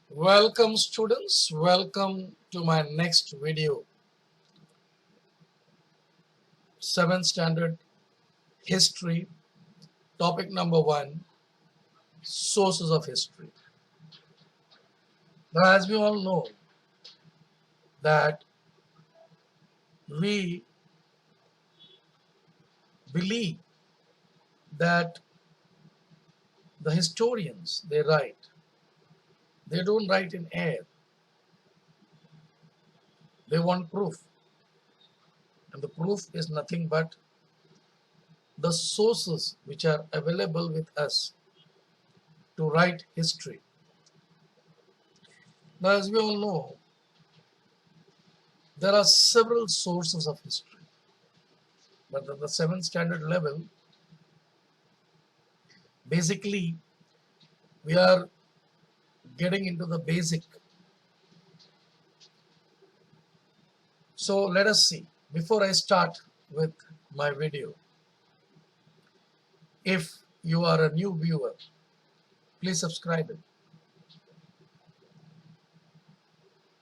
Welcome students, welcome to my next video. 7th standard history, topic number 1, sources of history. Now as we all know that we believe that the historians they don't write in air. They want proof, and the proof is nothing but the sources which are available with us to write history. Now as we all know, there are several sources of history, but at the 7th standard level, basically we are getting into the basic. So let us see. Before I start with my video, if you are a new viewer, please subscribe it.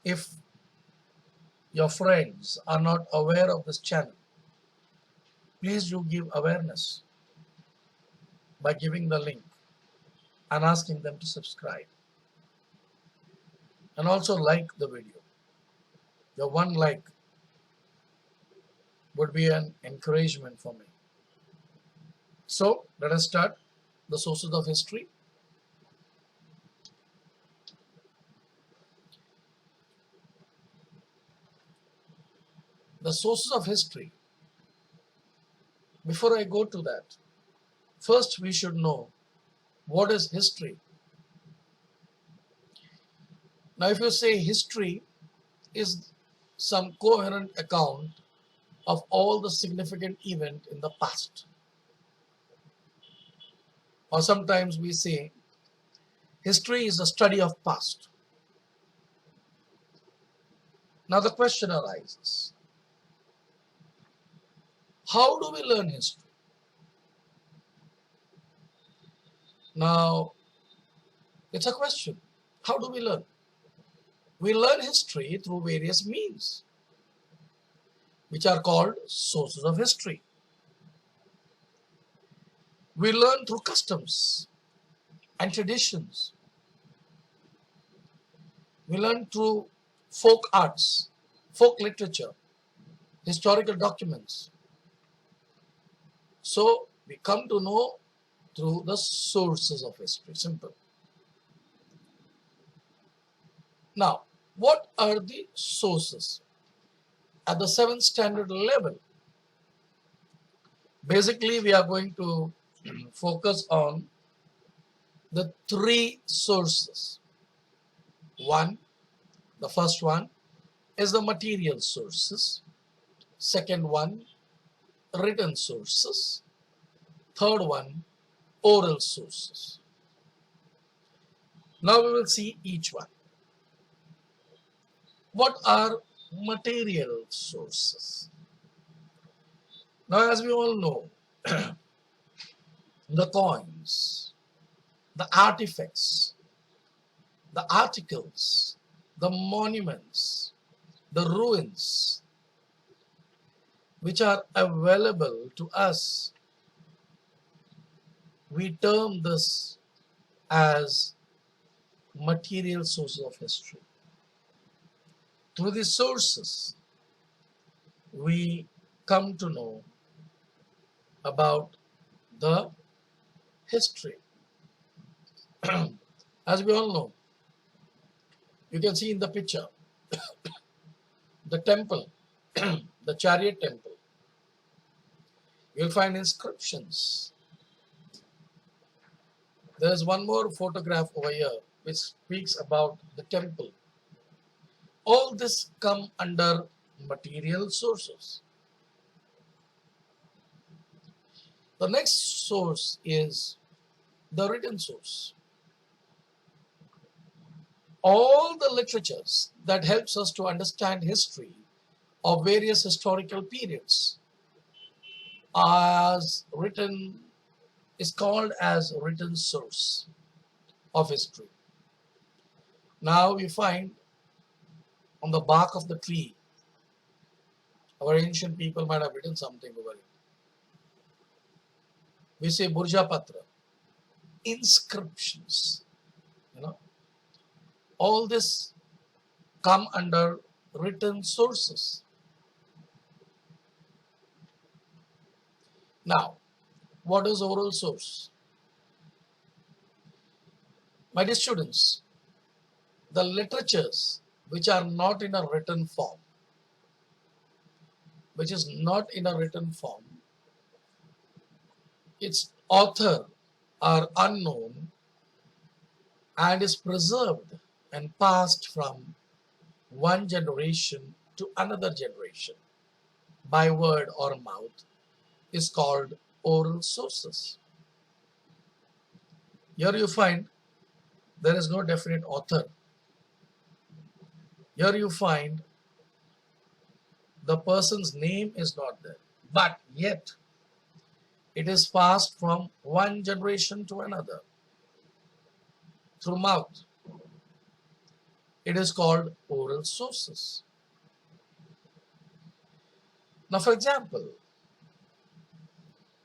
If your friends are not aware of this channel, please do give awareness by giving the link and asking them to subscribe. And also like the video. Your one like would be an encouragement for me. So let us start the sources of history. The sources of history. Before I go to that, first we should know what is history. Now if you say history is some coherent account of all the significant event in the past, or sometimes we say history is a study of past. Now the question arises, how do we learn history? Now it's a question. How do we learn? We learn history through various means, which are called sources of history. We learn through customs and traditions. We learn through folk arts, folk literature, historical documents. So we come to know through the sources of history. Simple. Now, what are the sources? At the 7th standard level, basically we are going to focus on the 3 sources. The first one is the material sources. Second one, written sources. Third one, oral sources. Now we will see each one. What are material sources? Now as we all know, the coins, the artifacts, the articles, the monuments, the ruins, which are available to us, we term this as material sources of history. Through these sources, we come to know about the history. As we all know, you can see in the picture, the temple, the chariot temple. You'll find inscriptions. There's one more photograph over here which speaks about the temple. All this come under material sources. The next source is the written source. All the literatures that helps us to understand history of various historical periods. as written is called as written source of history. Now we find on the bark of the tree, our ancient people might have written something over it. We say Burja Patra, inscriptions, you know, all this come under written sources. Now, what is oral source? My dear students, the literatures which are not in a written form, which is not in a written form, its author are unknown and is preserved and passed from one generation to another generation by word or mouth is called oral sources. Here you find there is no definite author. Here you find the person's name is not there, but yet it is passed from one generation to another through mouth. It is called oral sources. Now, for example,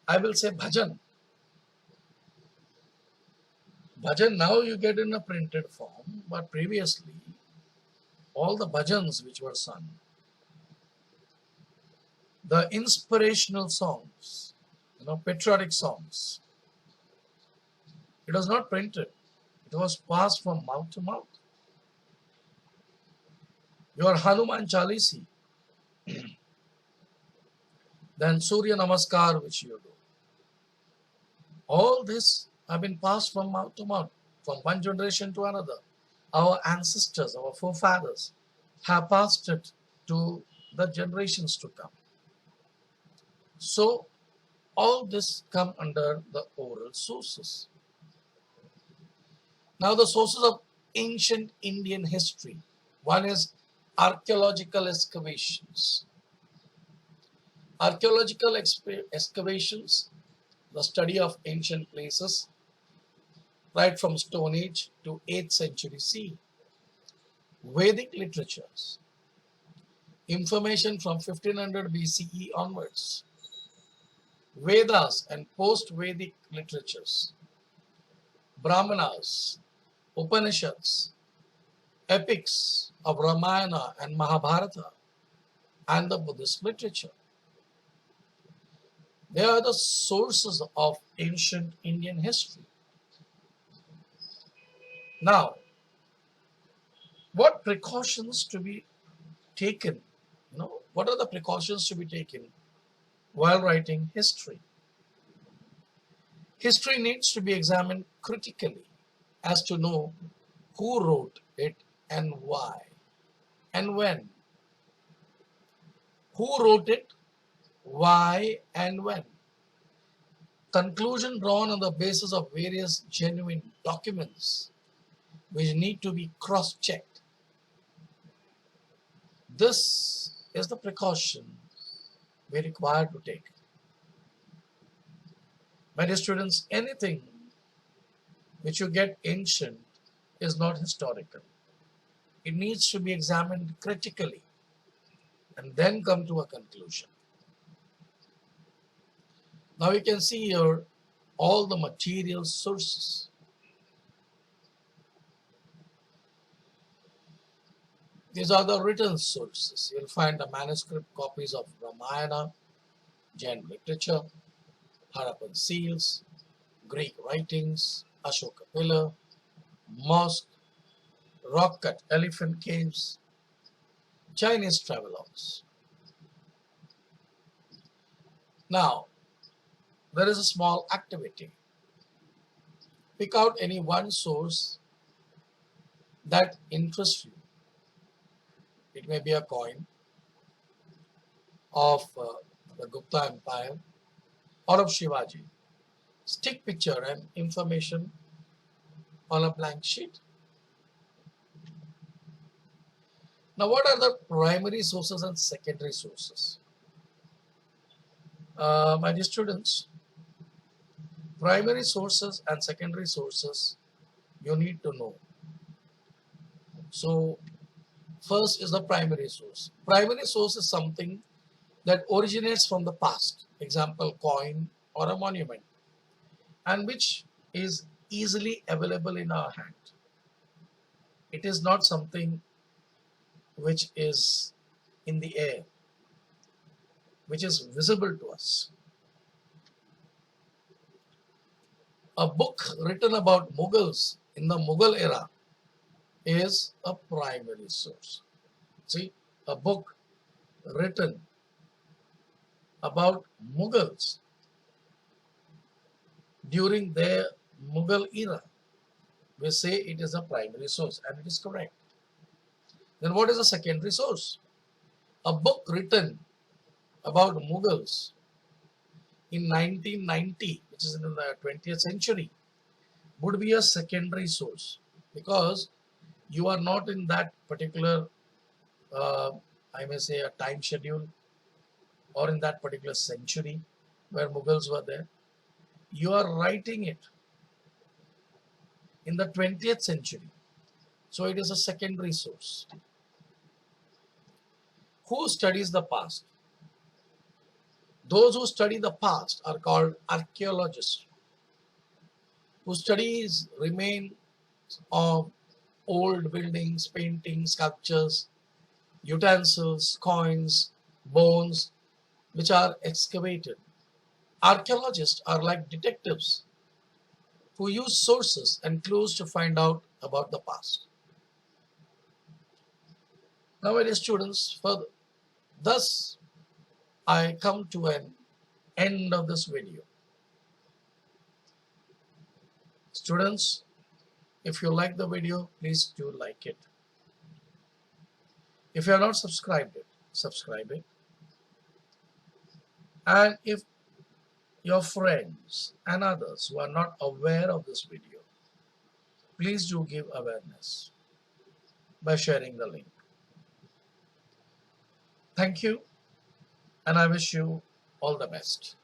I will say bhajan. Bhajan now you get in a printed form, but previously all the bhajans which were sung, the inspirational songs, patriotic songs, it was not printed. It was passed from mouth to mouth. Your Hanuman Chalisi, then Surya Namaskar which you do. All this have been passed from mouth to mouth, from one generation to another. Our ancestors, our forefathers have passed it to the generations to come. So all this come under the oral sources. Now the sources of ancient Indian history. One is archaeological excavations. Archaeological excavations, the study of ancient places, right from Stone Age to 8th century CE. Vedic literatures, information from 1500 BCE onwards. Vedas and post-Vedic literatures, Brahmanas, Upanishads, epics of Ramayana and Mahabharata, and the Buddhist literature. They are the sources of ancient Indian history. Now, what precautions to be taken? What are the precautions to be taken while writing history? History needs to be examined critically as to know who wrote it and why and when. Who wrote it, why and when. Conclusion drawn on the basis of various genuine documents which need to be cross-checked. This is the precaution we require to take. My dear students, anything which you get ancient is not historical. It needs to be examined critically and then come to a conclusion. Now you can see here all the material sources. These are the written sources. You'll find the manuscript copies of Ramayana, Jain literature, Harappan seals, Greek writings, Ashoka pillar, mosque, rock-cut elephant caves, Chinese travelogues. Now, there is a small activity. Pick out any one source that interests you. It may be a coin of the Gupta Empire or of Shivaji. Stick picture and information on a blank sheet. Now, what are the primary sources and secondary sources? My dear students, primary sources and secondary sources you need to know. So first is the primary source. Primary source is something that originates from the past, example coin or a monument, and which is easily available in our hand. It is not something which is in the air, which is visible to us. A book written about Mughals in the Mughal era is a primary source. See, a book written about Mughals during their Mughal era, we say it is a primary source, and it is correct. Then what is a secondary source? A book written about Mughals in 1990, which is in the 20th century, would be a secondary source because you are not in that particular, I may say, a time schedule or in that particular century where Mughals were there. You are writing it in the 20th century. So it is a secondary source. Who studies the past? Those who study the past are called archaeologists, who studies remains of old buildings, paintings, sculptures, utensils, coins, bones, which are excavated. Archaeologists are like detectives who use sources and clues to find out about the past. Now, my dear students, thus I come to an end of this video. Students, if you like the video, please do like it. If you are not subscribed it, subscribe it. And if your friends and others who are not aware of this video, please do give awareness by sharing the link. Thank you, and I wish you all the best.